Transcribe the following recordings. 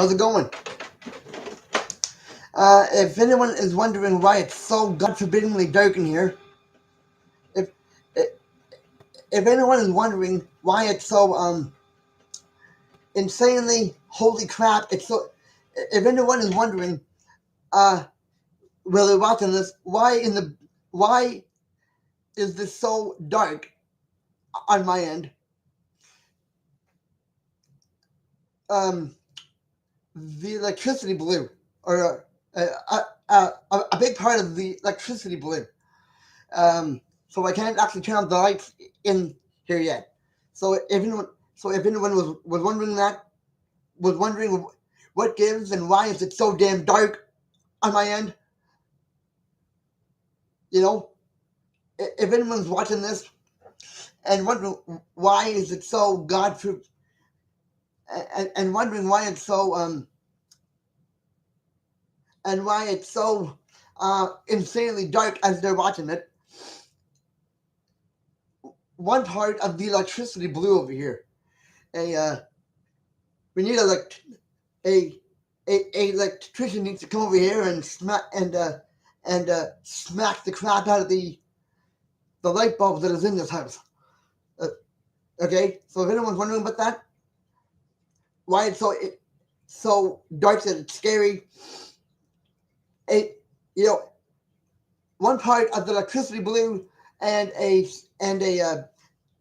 How's it going? If anyone is wondering why it's so god forbiddingly dark in here, if if anyone is wondering why it's so insanely holy crap, it's so. If anyone is wondering, uh, while they're watching this, why is this so dark on my end? Um, the electricity blew, or a big part of the electricity blew. So I can't actually turn on the lights in here yet. So if anyone was wondering was wondering what gives and why is it so damn dark on my end, you know, if anyone's watching this and wondering why is it so god and wondering why it's so and why it's so insanely dark as they're watching it, one part of the electricity blew over here. We need a electrician needs to come over here and smack smack the crap out of the light bulb that is in this house. Okay, so if anyone's wondering about that, why it's so dark that it's scary, you know, one part of the electricity blew, and a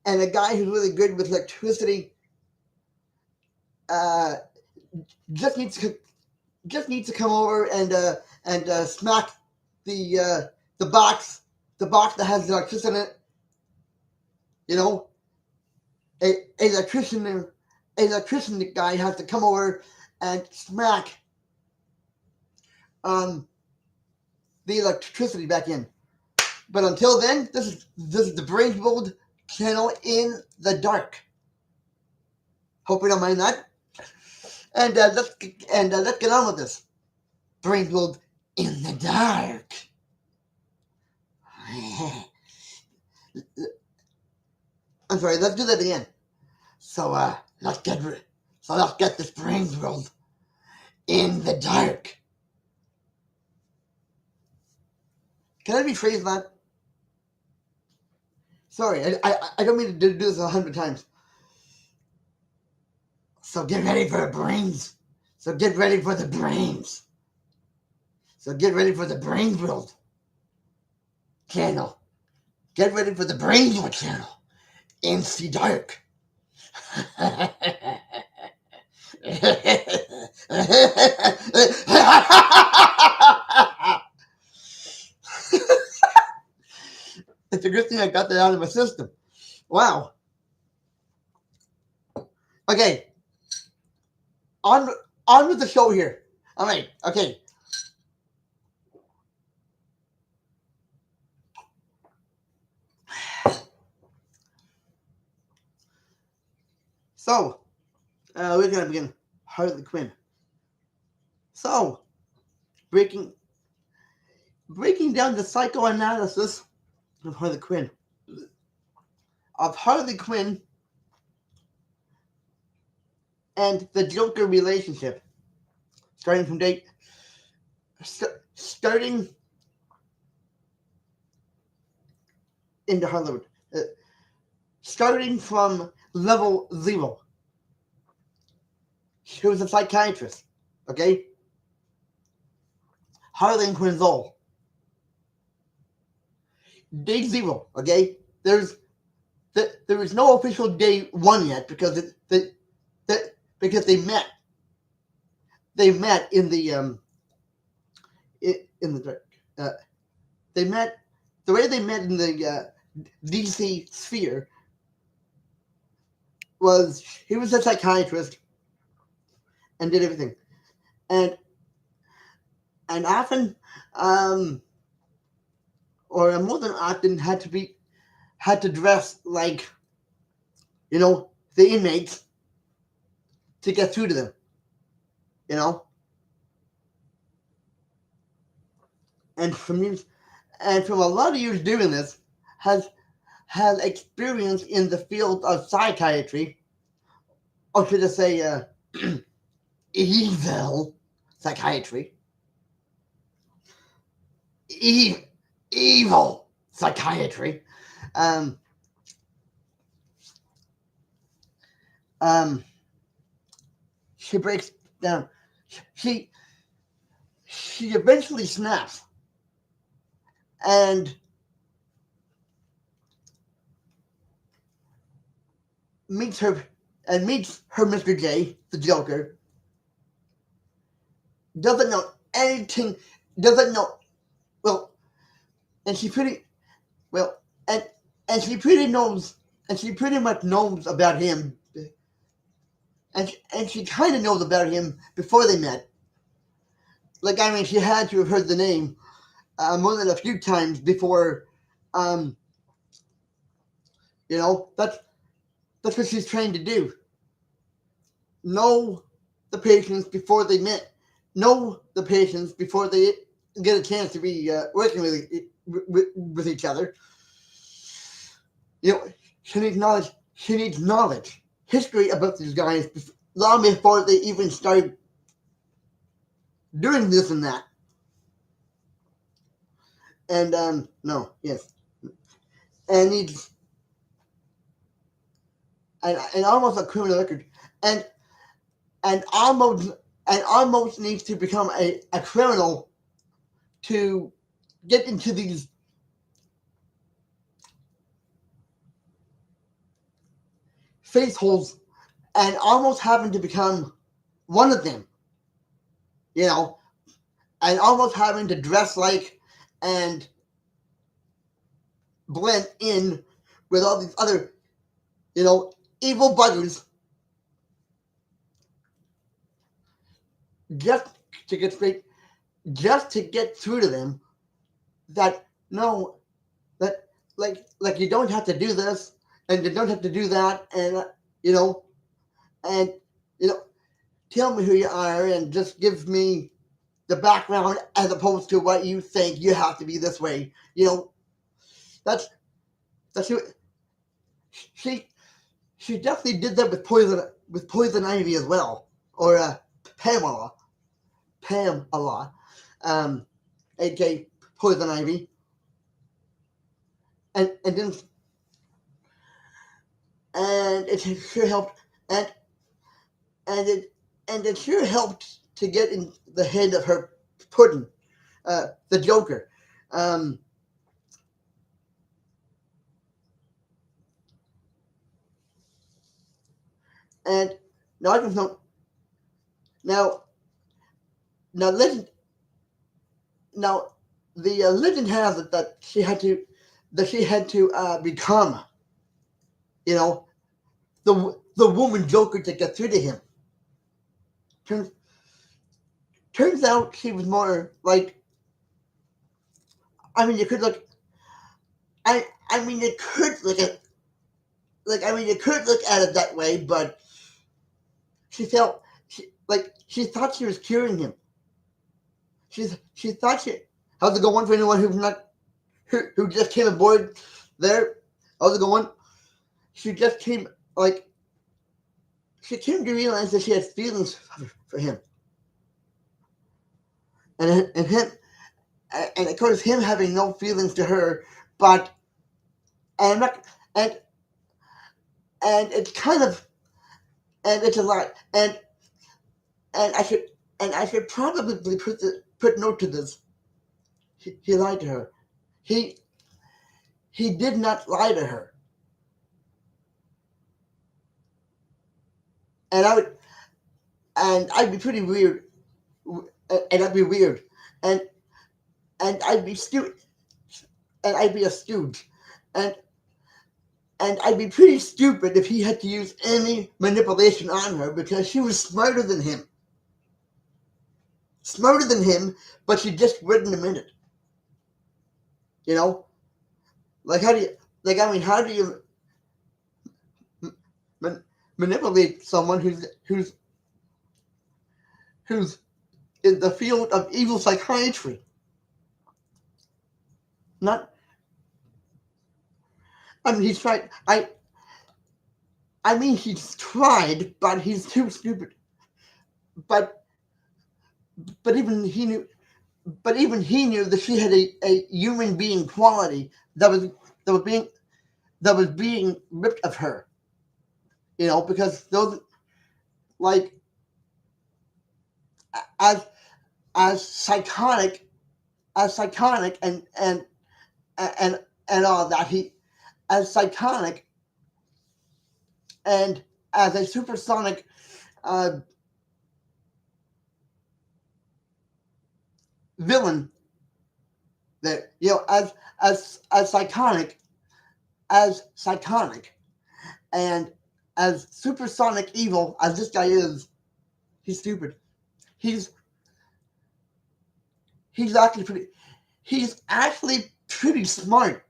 guy who's really good with electricity just needs to come over and smack the box that has the electricity in it. You know, a electrician guy has to come over and smack the electricity back in. But until then, this is the Brain World channel in the dark. Hope you don't mind that. And let's get on with this. Brain World in the dark. I'm sorry. Let's do that again. So let's get this Brain World in the dark. Can I rephrase that? Sorry, I don't mean to do this 100 times. So get ready for the brains. So get ready for the brains. So get ready for the Brain World channel. Get ready for the Brain World channel in the dark. It's a good thing I got that out of my system. Wow. Okay. On with the show here. All right. Okay. So, we're gonna begin Harley Quinn. So, breaking down the psychoanalysis of Harley Quinn. And the Joker relationship, starting from starting into Hollywood, starting from level 0. She was a psychiatrist, okay? Harley Quinn. Day 0, okay? There is no official day 1 yet because because they met. They met in the they met the way they met in the DC sphere was he was a psychiatrist and did everything, and often or more than often had to dress like, you know, the inmates to get through to them, you know. And from a lot of years doing this, has experience in the field of psychiatry, or should I say, evil psychiatry. Evil psychiatry. Um, um, she breaks down. She she eventually snaps and meets her Mr. J, the Joker. Doesn't know anything. Doesn't know well, and she pretty well, and she pretty knows, and she pretty much knows about him, and she kind of knows about him before they met. Like I mean, she had to have heard the name more than a few times before. Um, that's what she's trained to do. Know the patients before they met. Know the patients before they get a chance to be working with each other. You know, she needs knowledge. She needs knowledge, history about these guys long before they even start doing this and that. And no, yes, and needs and almost a criminal record, and and almost needs to become a criminal to get into these face holes, and almost having to become one of them, you know, and almost having to dress like and blend in with all these other, evil buggers just to get straight, just to get through to them that no, that like you don't have to do this and you don't have to do that, and you know, and you know, tell me who you are and just give me the background as opposed to what you think you have to be this way. That's that's who she she definitely did that with Poison Ivy as well, or Pamela, Pamela, um, aka Poison Ivy, and then and it sure helped, and it sure helped to get in the head of her pudding, the Joker. Um, and now I just know now legend now the legend has it that she had to become, you know, the woman Joker to get through to him. Turns turns out she was more like, I mean you could look I mean you could look at you could look at it that way, but she felt she thought she was curing him. She thought she how's it going for anyone who's not who just came aboard there? How's it going? She just came like she came to realize that she had feelings for him, and him, and of course him having no feelings to her, but and I'm not, and it's kind of and it's a lot, and I should probably put note to this. He lied to her. He he did not lie to her, and I'd be pretty weird, and I'd be weird, and I'd be stupid, and I'd be a stooge, and I'd be pretty stupid if he had to use any manipulation on her because she was smarter than him. Smarter than him, but she just wouldn't admit it. You know? Like, how do you, how do you man, manipulate someone who's in the field of evil psychiatry? Not, I mean, he's tried, I mean, he's tried, but he's too stupid. but but even he knew that she had a human being quality that was being that was being ripped of her. Because those, like, as as psychotic and and all that, he as psychotic and as a supersonic uh, villain, that as psychotic and as supersonic evil as this guy is. He's stupid. He's he's actually pretty he's actually pretty smart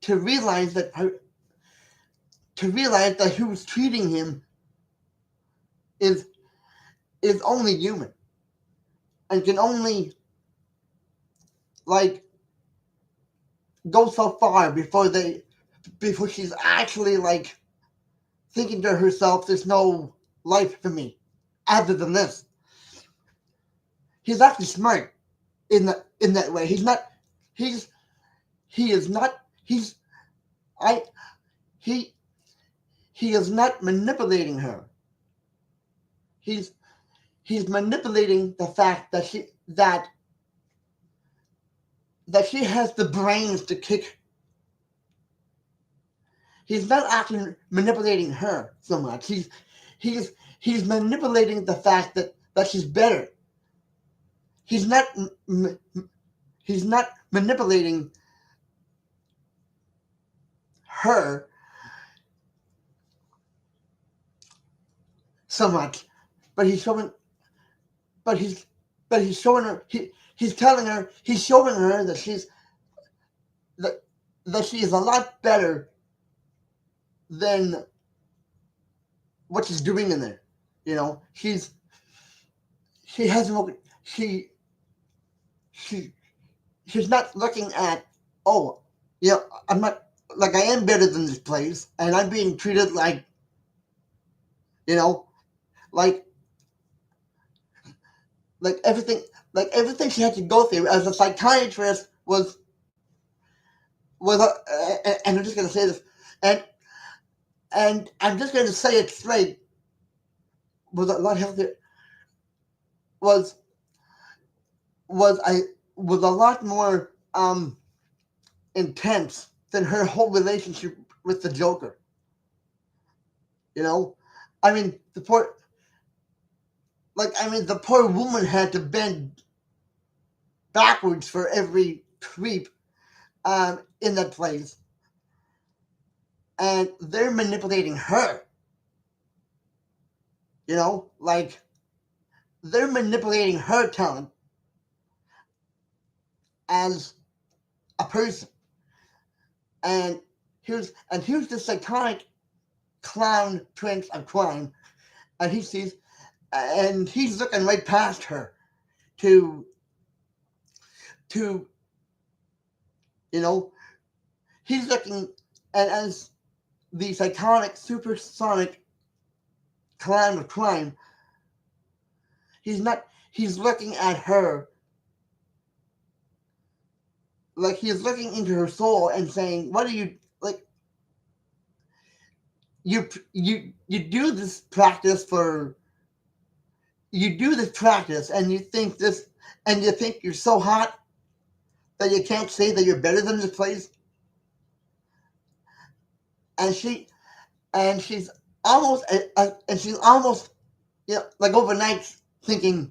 to realize that who's treating him is only human and can only, like, go so far before she's actually, like, thinking to herself, there's no life for me other than this. He's actually smart in that way. He's he is not he's I he he is not manipulating her. He's manipulating the fact that she has the brains to kick. He's not actually manipulating her so much. He's manipulating the fact that she's better. He's not he's not manipulating her so much, but he's showing but he's showing her he's telling her he's showing her that that she is a lot better than what she's doing in there. She hasn't she she's not looking at, oh, I'm not, like, I am better than this place and I'm being treated like, you know like everything, she had to go through as a psychiatrist was and I'm just going to say this, and I'm just going to say it straight, was a lot healthier, was I was a lot more intense than her whole relationship with the Joker. I mean, the poor woman had to bend backwards for every creep in that place, and they're manipulating her. Like, they're manipulating her talent as a person, and here's the psychotic clown prince of crime, and he's looking right past her to he's looking, and as the psychotic supersonic clown of crime, he's looking at her like he's looking into her soul and saying, what are you, like, you do this practice and you think you're so hot that you can't say that you're better than this place, and she's almost like, overnight thinking,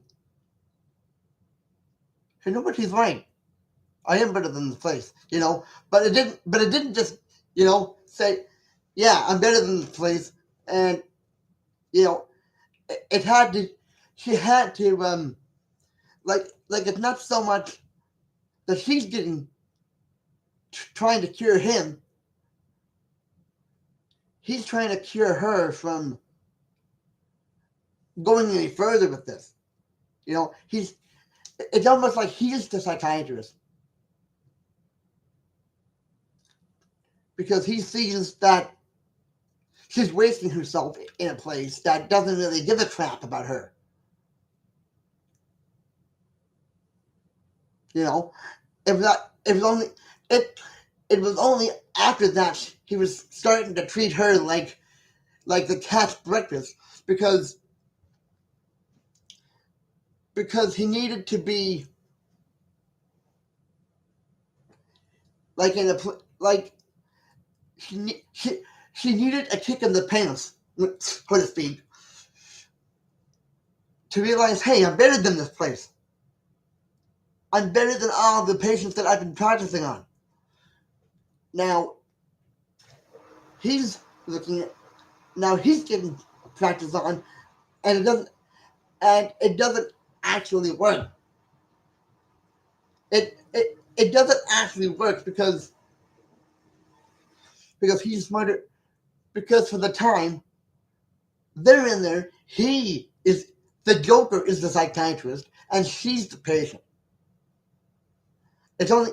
you know what, he's right, I am better than this place, but it didn't just say, yeah, I'm better than this place, and it had to she had to like it's not so much that she's trying to cure him. He's trying to cure her from going any further with this. It's almost like he's the psychiatrist, because he sees that she's wasting herself in a place that doesn't really give a crap about her. You know, if that it was only it was only after that he was starting to treat her like the cat's breakfast because he needed to be like in a like she needed a kick in the pants, so to speak, to realize, hey, I'm better than this place. I'm better than all the patients that I've been practicing on. Now he's looking at he's getting practice on, and it doesn't actually work. It doesn't actually work because he's smarter. Because for the time they're in there, the Joker is the psychiatrist, and she's the patient. It's only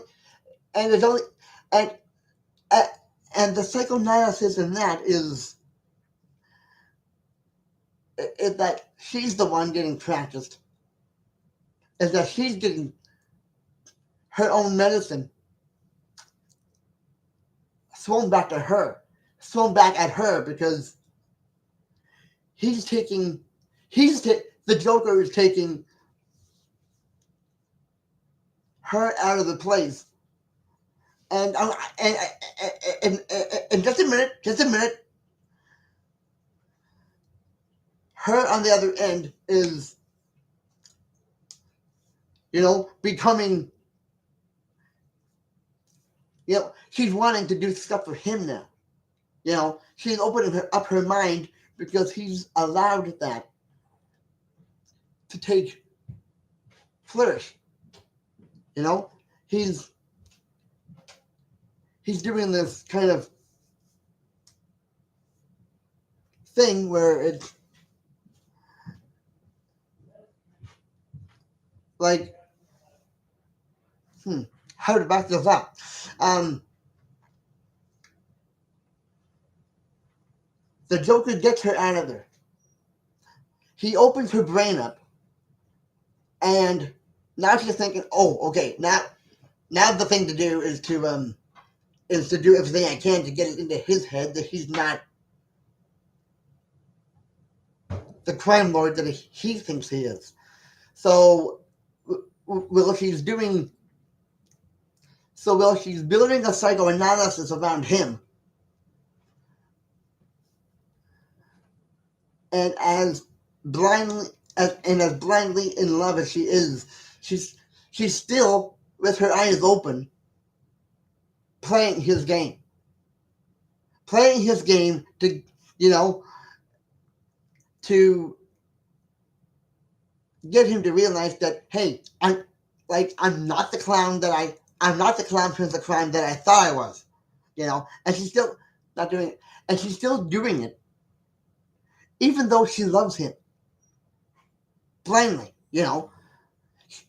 and it's only and and the psychoanalysis in that is that she's the one getting practiced, is that she's getting her own medicine thrown back to her, thrown back at her because the Joker is taking her out of the place. And just a minute, her on the other end is, becoming, she's wanting to do stuff for him now. She's opening up her mind because he's allowed that to take flourish. He's doing this kind of thing where it's like, how to back this up? The Joker gets her out of there. He opens her brain up, and now she's thinking, "Oh, okay, now the thing to do is to do everything I can to get it into his head that he's not the crime lord that he thinks he is." So, she's building a psychoanalysis around him, and as blindly in love as she is, she's still with her eyes open, playing his game to to get him to realize that, hey, I'm not the clown I'm not the clown prince of crime that I thought I was, and she's still not doing it, and she's still doing it even though she loves him blindly.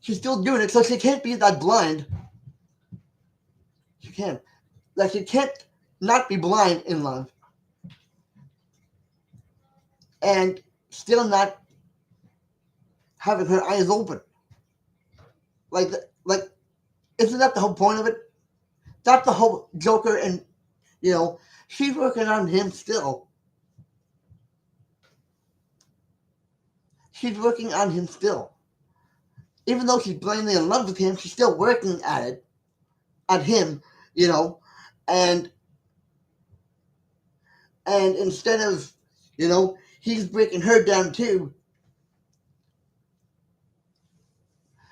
She's still doing it, so she can't be that blind. She can't. She can't not be blind in love and still not having her eyes open. Like, isn't that the whole point of it? That's the whole Joker, and she's working on him still. She's working on him still. Even though she's blindly in love with him, she's still working at him, and instead of, he's breaking her down too.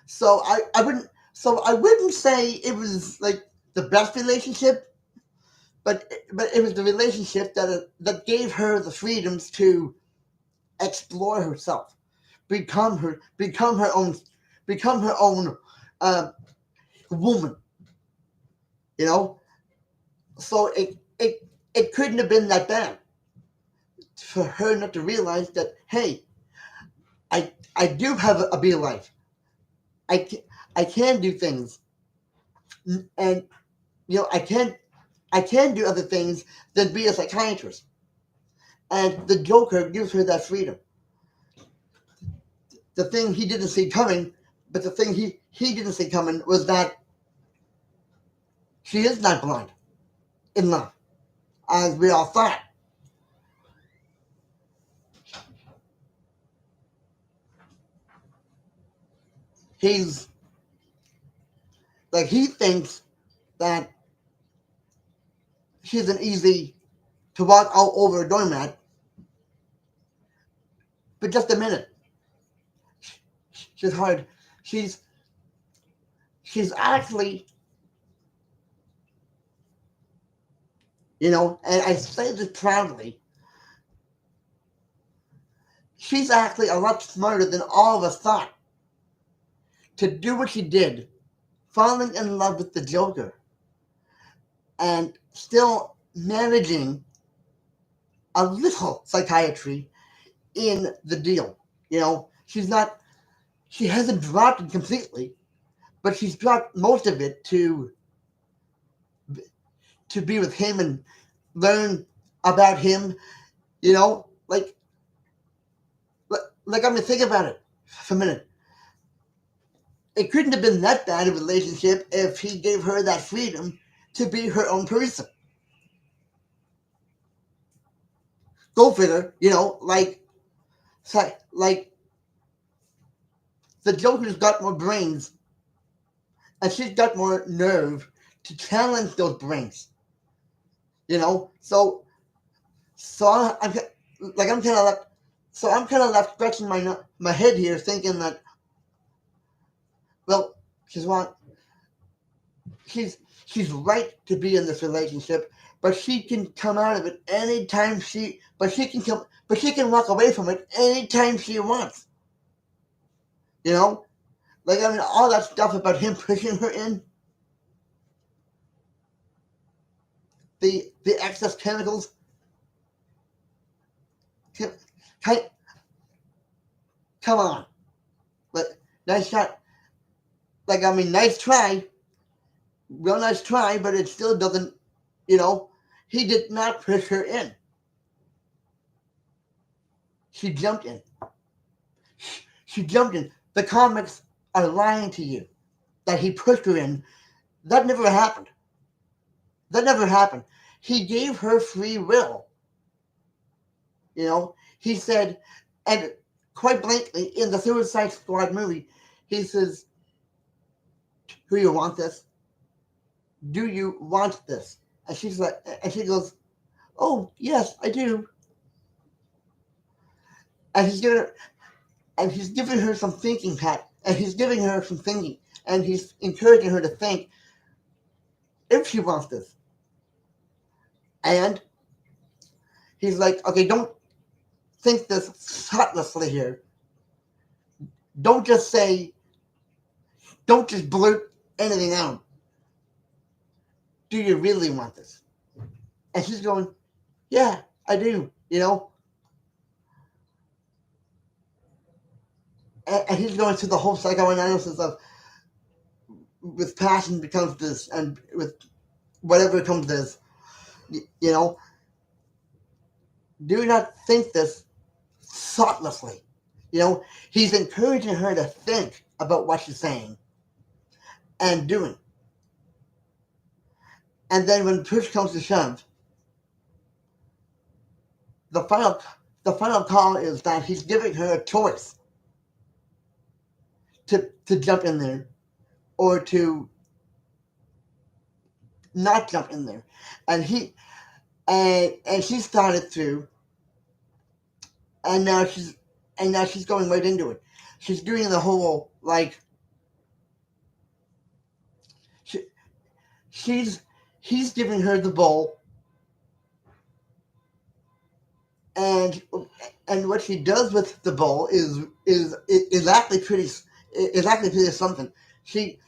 So I wouldn't say it was like the best relationship, but it was the relationship that gave her the freedoms to explore herself, become her own woman. So it couldn't have been that bad for her not to realize that, hey, I do have a better life. I can do things, and I can do other things than be a psychiatrist. And the Joker gives her that freedom. The thing he didn't see coming, but the thing he didn't see coming was that she is not blind in love, as we all thought. He's like, he thinks that she's an easy to walk all over a doormat, but just a minute. She's hard. She's she's actually, and I say this proudly, she's actually a lot smarter than all of us thought. To do what she did, falling in love with the Joker, and still managing a little psychiatry in the deal. She hasn't dropped it completely, but she's dropped most of it to be with him and learn about him. You know, like I mean, think about it for a minute. It couldn't have been that bad a relationship if he gave her that freedom to be her own person. Go figure, like the Joker's got more brains, and she's got more nerve to challenge those brains. So I'm like I'm kind of left. So I'm kind of left scratching my head here, thinking that, well, she's one, she's she's right to be in this relationship, but she can come out of it anytime but she can walk away from it anytime she wants. You know, like I mean, all that stuff about him pushing her in, the excess chemicals. Come, come on, but nice shot. Like I mean, nice try, real nice try, but it still doesn't. You know, he did not push her in. She jumped in. She jumped in. The comics are lying to you that he pushed her in. That never happened. That never happened. He gave her free will. He said, and quite blankly in the Suicide Squad movie, he says, "Do you want this? Do you want this?" And she's like, and she goes, "Oh yes, I do." And he's giving her some thinking, Pat, and he's giving her some thinking, and he's encouraging her to think if she wants this. And he's like, okay, don't think this thoughtlessly here. Don't just don't just blurt anything out. Do you really want this? And she's going, yeah, I do, And he's going through the whole psychoanalysis of with passion becomes this, and with whatever becomes this, you know. Do not think this thoughtlessly. He's encouraging her to think about what she's saying and doing. And then when push comes to shove, the final call is that he's giving her a choice to jump in there or to not jump in there. And she started through, and now she's going right into it. She's doing the whole like she's he's giving her the bowl, and what she does with the bowl is actually pretty something. She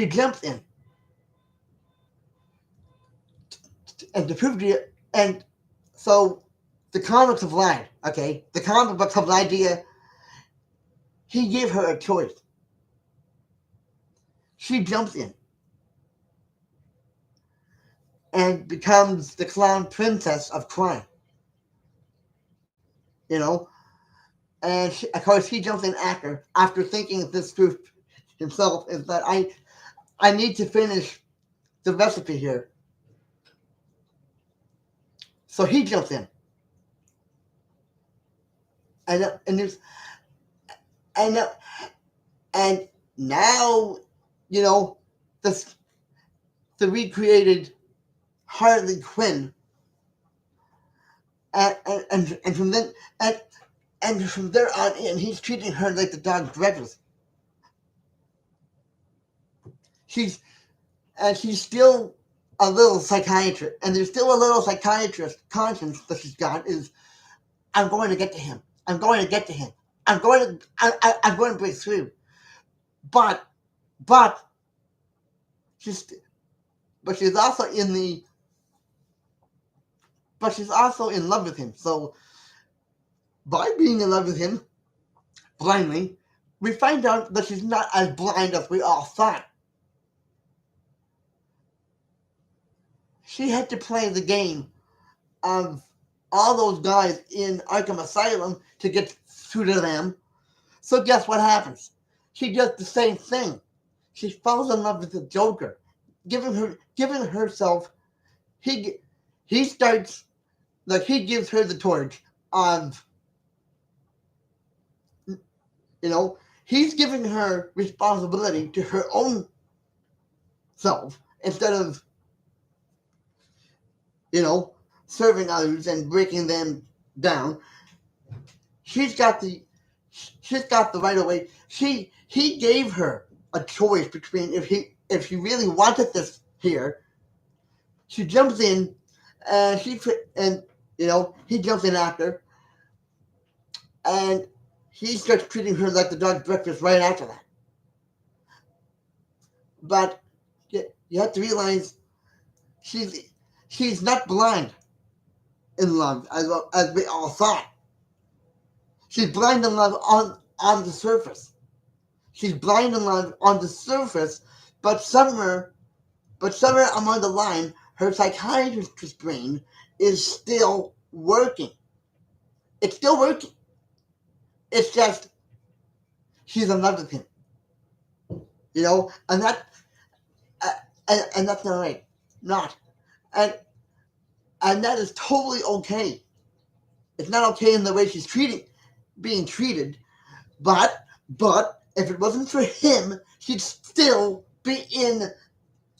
jumps in, and to prove to you, and so the comics have lied. Okay, the comic books have lied to you. He gave her a choice. She jumps in. and becomes the clown princess of crime. You know, and of course he jumps in after thinking this truth himself is that I need to finish the recipe here. So he jumps in, and there's and and now, you know, this the recreated Harley Quinn, and from then and from there on in, he's treating her like the dog breakfast. She's she's still a little psychiatrist, and there's still a little psychiatrist conscience that she's got is I'm going to get to him. I'm going to get to him. I'm going to break through. But but she's but she's also in the but she's also in love with him. So by being in love with him blindly, we find out that she's not as blind as we all thought. She had to play the game of all those guys in Arkham Asylum to get through to them. So guess what happens? She does the same thing. She falls in love with the Joker, giving herself. He he starts like he gives her the torch of, you know, he's giving her responsibility to her own self instead of, you know, serving others and breaking them down. She's got the she's got the right of way. He gave her a choice between if she really wanted this here, she jumps in and and you know he jumps in after and he starts treating her like the dog's breakfast right after that. But you have to realize she's she's not blind in love as we all thought. She's blind in love on the surface. She's blind in love on the surface, but somewhere along the line, her psychiatrist's brain is still working. It's still working. It's just she's in love with him, you know, uh, and that's not right. Not, and and that is totally okay. It's not okay in the way she's being treated, but if it wasn't for him, she'd still be in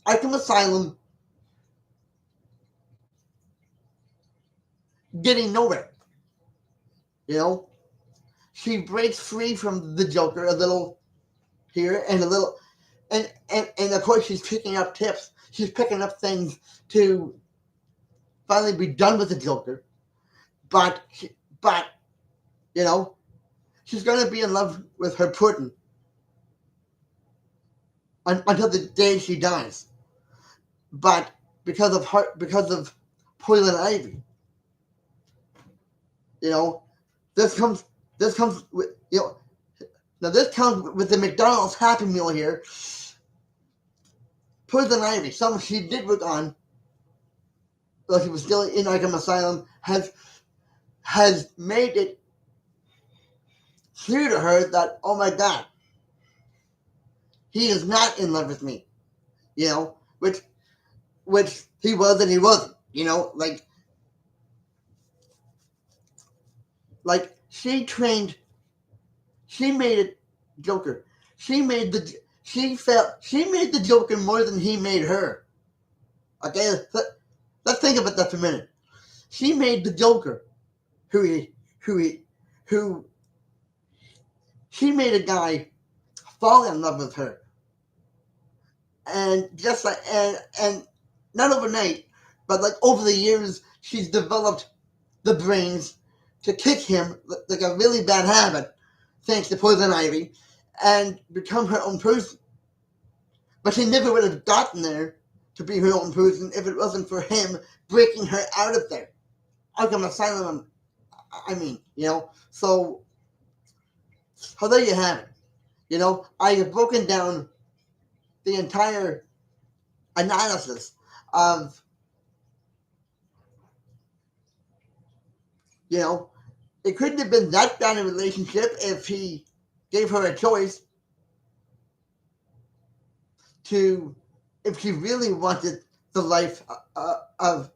Arkham Asylum, getting nowhere. You know, she breaks free from the Joker a little here and a little, and of course she's picking up tips. She's picking up things to finally be done with the Joker. But but you know, she's gonna be in love with her Putin until the day she dies. But because of Poison Ivy, you know, this comes this comes with, you know, now this comes with the McDonald's Happy Meal here. Poison Ivy, something she did work on while she was still in Arkham Asylum, has made it clear to her that, oh my God, he is not in love with me. You know, which he was and he wasn't. You know, like she made it Joker. She made the she made the Joker more than he made her. Okay, let's think about that for a minute. She made the Joker who he who he who she made a guy fall in love with her, and just like and not overnight, but like over the years, she's developed the brains to kick him like a really bad habit, thanks to Poison Ivy, and become her own person. But she never would have gotten there to be her own person if it wasn't for him breaking her out of there. Arkham Asylum, I mean, you know. So there you have it. You know, I have broken down the entire analysis of You know, it couldn't have been that bad a relationship if he gave her a choice to, if she really wanted the life of,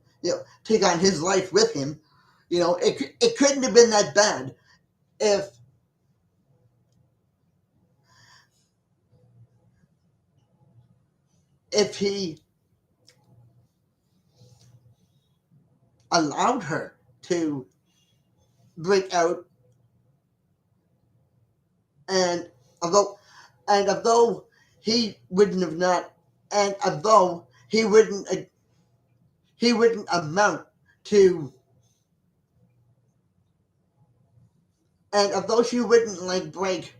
take on his life with him. It couldn't have been that bad if he allowed her to break out, and although he wouldn't have not, and although he wouldn't amount to, and although she wouldn't break,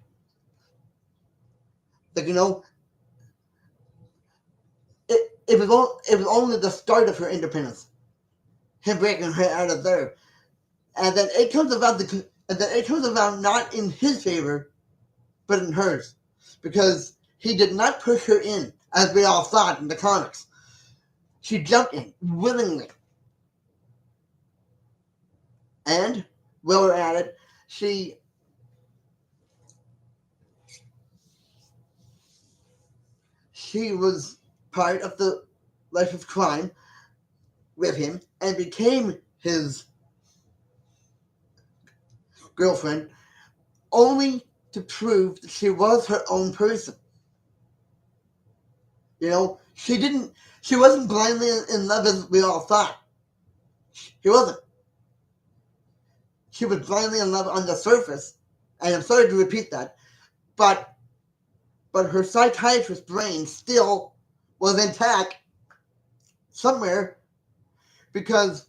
you know, it was only the start of her independence, him breaking her out of there, and then it comes about not in his favor, but in hers, because he did not push her in as we all thought in the comics. She jumped in willingly, and while we're at it, she was part of the life of crime with him and became his girlfriend, only to prove that she was her own person. She wasn't blindly in love as we all thought. She wasn't. She was blindly in love on the surface, and I'm sorry to repeat that, but her psychiatrist's brain still was intact somewhere, because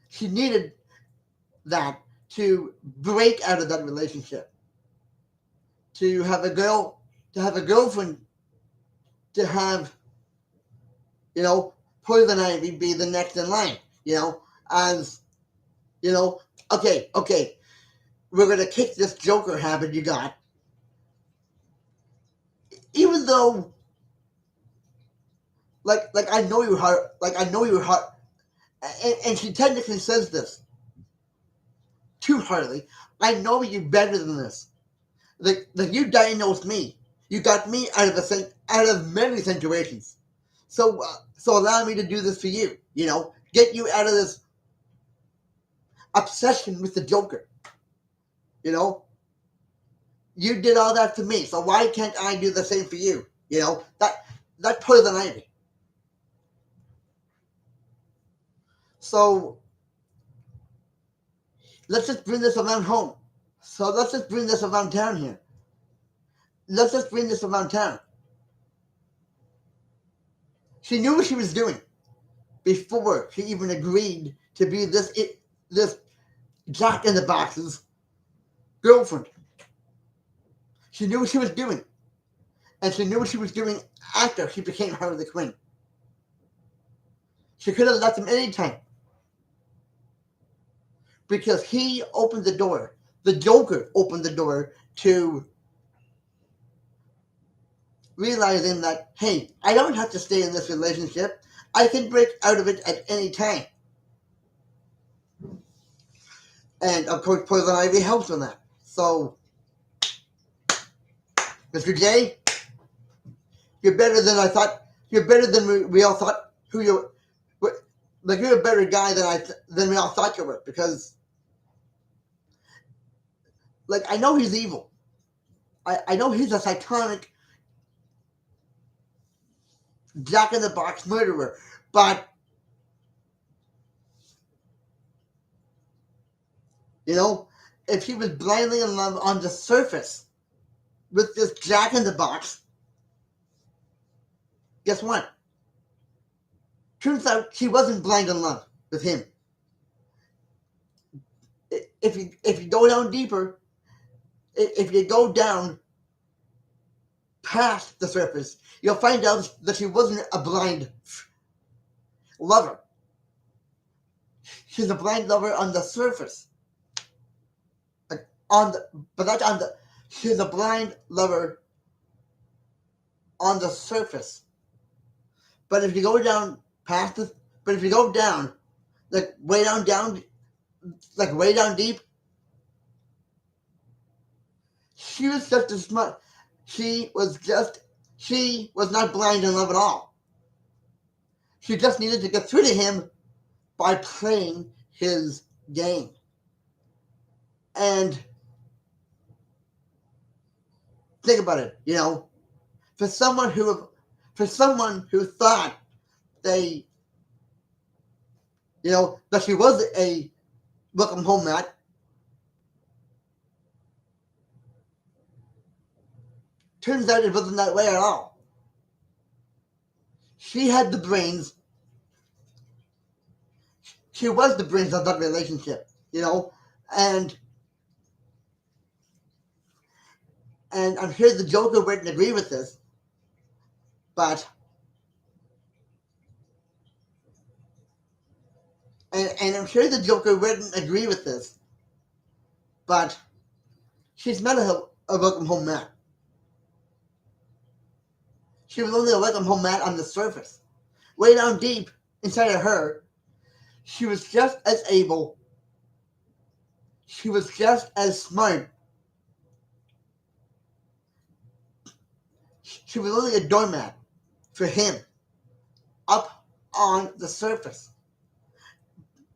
she needed that to break out of that relationship, to have a girlfriend, to have, Poison Ivy be the next in line, as, okay, we're going to kick this Joker habit you got. Even though, I know your heart, and she technically says this to Harley, I know you better than this. You diagnosed me. You got me out of many situations. So allow me to do this for you. Get you out of this obsession with the Joker. You did all that to me, so why can't I do the same for you? That Poison Ivy. So let's just bring this around home. So let's just bring this around town here. Let's just bring this around town. She knew what she was doing before she even agreed to be this Jack in the Box's girlfriend. She knew what she was doing. And she knew what she was doing after she became Harley Quinn. She could have left him anytime, because he opened the door. The Joker opened the door to realizing that, hey, I don't have to stay in this relationship. I can break out of it at any time. And of course, Poison Ivy helps in that. So, Mr. J, you're better than I thought. You're better than we all thought. You're a better guy than we all thought you were, because, I know he's evil. I know he's a psychotic Jack in the Box murderer, but if he was blindly in love on the surface with this Jack in the Box, guess what? Turns out she wasn't blind in love with him. If you go down deeper, if you go down past the surface, you'll find out that she wasn't a blind lover. She's a blind lover on the surface. She's a blind lover on the surface. But if you go down past this, but if you go down, way down, like way down deep, she was just as smart. She was not blind in love at all. She just needed to get through to him by playing his game. And think about it, for someone who thought they, that she was a welcome home mat, turns out it wasn't that way at all. She had the brains. She was the brains of that relationship, and I'm sure the Joker wouldn't agree with this, but and I'm sure the Joker wouldn't agree with this, but she's not a welcome home mat. She was only a welcome home mat on the surface. Way down deep inside of her, she was just as able. She was just as smart. She was only a doormat for him up on the surface.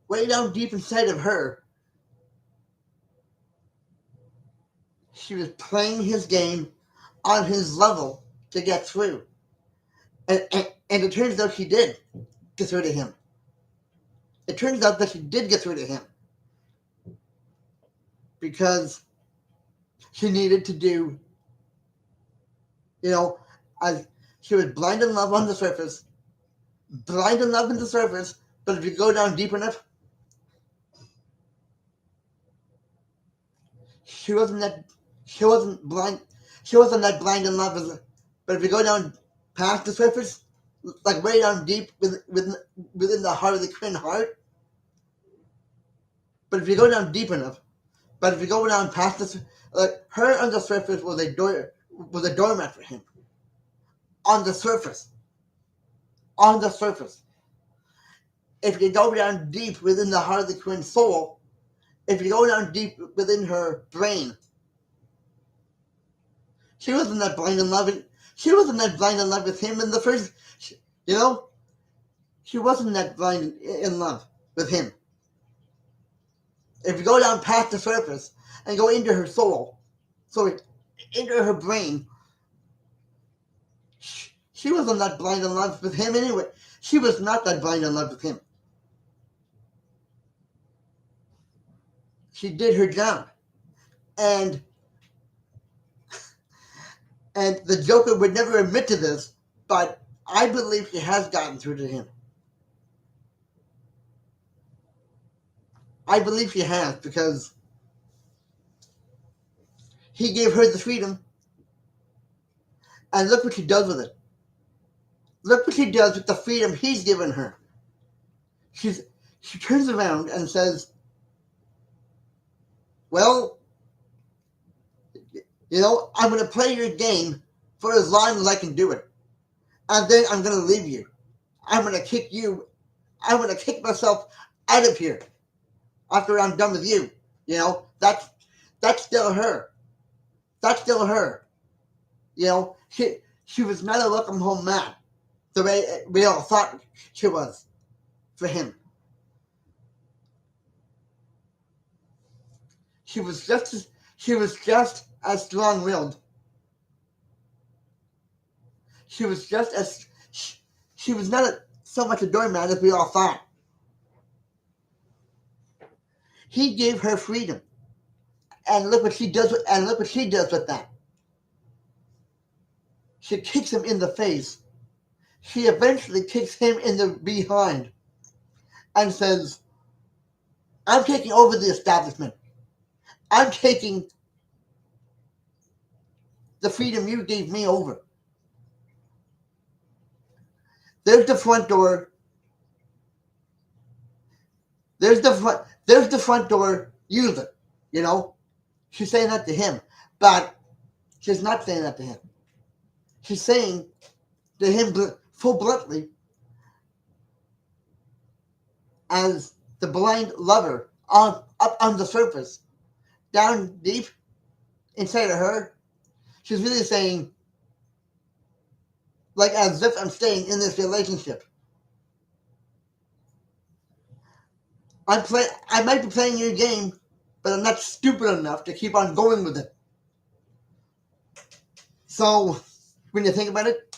Way down deep inside of her, she was playing his game on his level to get through. And it turns out she did get through to him. It turns out that she did get through to him. Because she needed to do, as she was blind in love on the surface, but if you go down deep enough, she wasn't that blind in love, but if you go down past the surface, like way down deep within the Harley Quinn heart, but if you go down deep enough, but if you go down past this, like her on the surface was a doormat for him. On the surface. If you go down deep within the Harley Quinn soul, if you go down deep within her brain, she wasn't that blind in love. She wasn't that blind in love with him in the first. She wasn't that blind in love with him. If you go down past the surface and go into her soul, into her brain, she wasn't that blind in love with him anyway. She was not that blind in love with him. She did her job. And the Joker would never admit to this, but I believe she has gotten through to him. I believe she has, because he gave her the freedom, and look what she does with it. Look what she does with the freedom he's given her. She turns around and says, well, I'm going to play your game for as long as I can do it. And then I'm going to leave you. I'm going to kick myself out of here after I'm done with you. That's still her. That's still her. She was not a welcome home mat the way we all thought she was for him. She was just as strong-willed. She was not so much a doormat as we all thought. He gave her freedom, and look what she does with that. She kicks him in the face. She eventually kicks him in the behind and says, I'm taking over the establishment. I'm taking the freedom you gave me over. There's the front door. There's the front door. Use it. She's saying that to him, but she's not saying that to him. She's saying to him full bluntly, as the blind lover up on the surface, down deep inside of her, she's really saying, like, as if I'm staying in this relationship. I might be playing your game, but I'm not stupid enough to keep on going with it. So, when you think about it,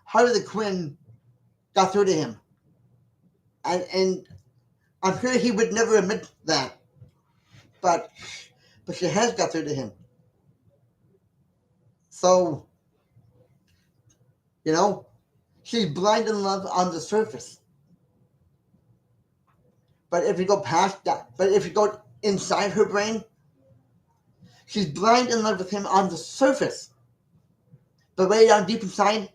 Harley Quinn got through to him. And I'm sure he would never admit that. But she has got through to him. So, she's blind in love on the surface. But if you go past that, but if you go inside her brain, she's blind in love with him on the surface. But way down deep inside,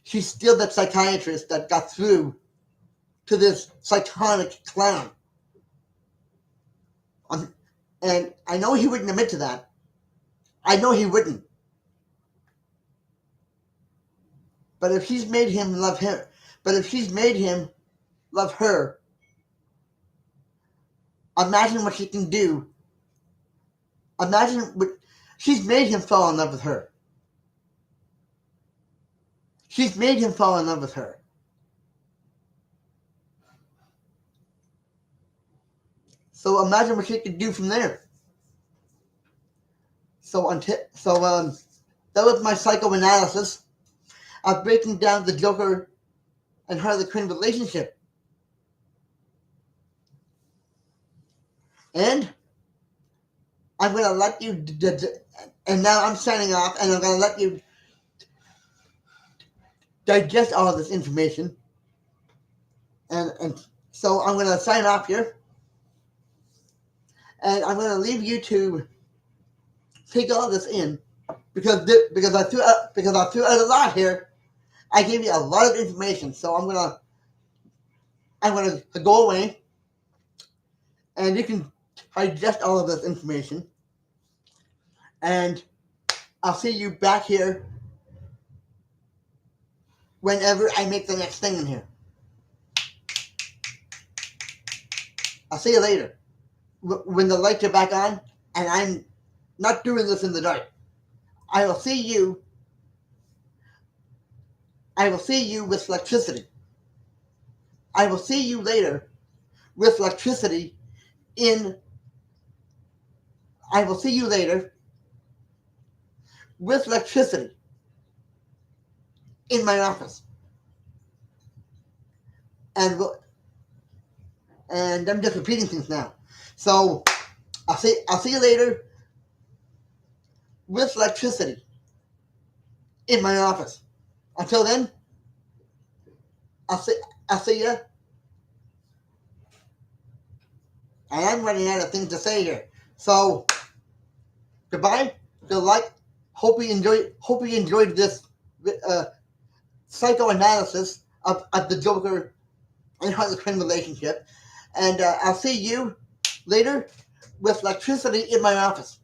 she's still that psychiatrist that got through to this psychotic clown. And I know he wouldn't admit to that. I know he wouldn't. But if she's made him love her, imagine what she can do. Imagine what she's made him fall in love with her. She's made him fall in love with her. So imagine what she could do from there. So that was my psychoanalysis of breaking down the Joker and Harley Quinn relationship. And I'm going to let you, and now I'm signing off, and I'm going to let you digest all of this information. And so I'm going to sign off here. And I'm going to leave you to take all this in because I threw out a lot here. I gave you a lot of information, so I'm gonna go away, and you can digest all of this information. And I'll see you back here whenever I make the next thing in here. I'll see you later. When the lights are back on, and I'm not doing this in the dark. I will see you with electricity. I will see you later with electricity I will see you later with electricity in my office. And I'm just repeating things now. So I'll see you later with electricity in my office. Until then, I'll see you. And I'm running out of things to say here. So goodbye. Good luck. Hope you enjoyed this psychoanalysis of the Joker and Harley Quinn relationship. And I'll see you later with electricity in my office.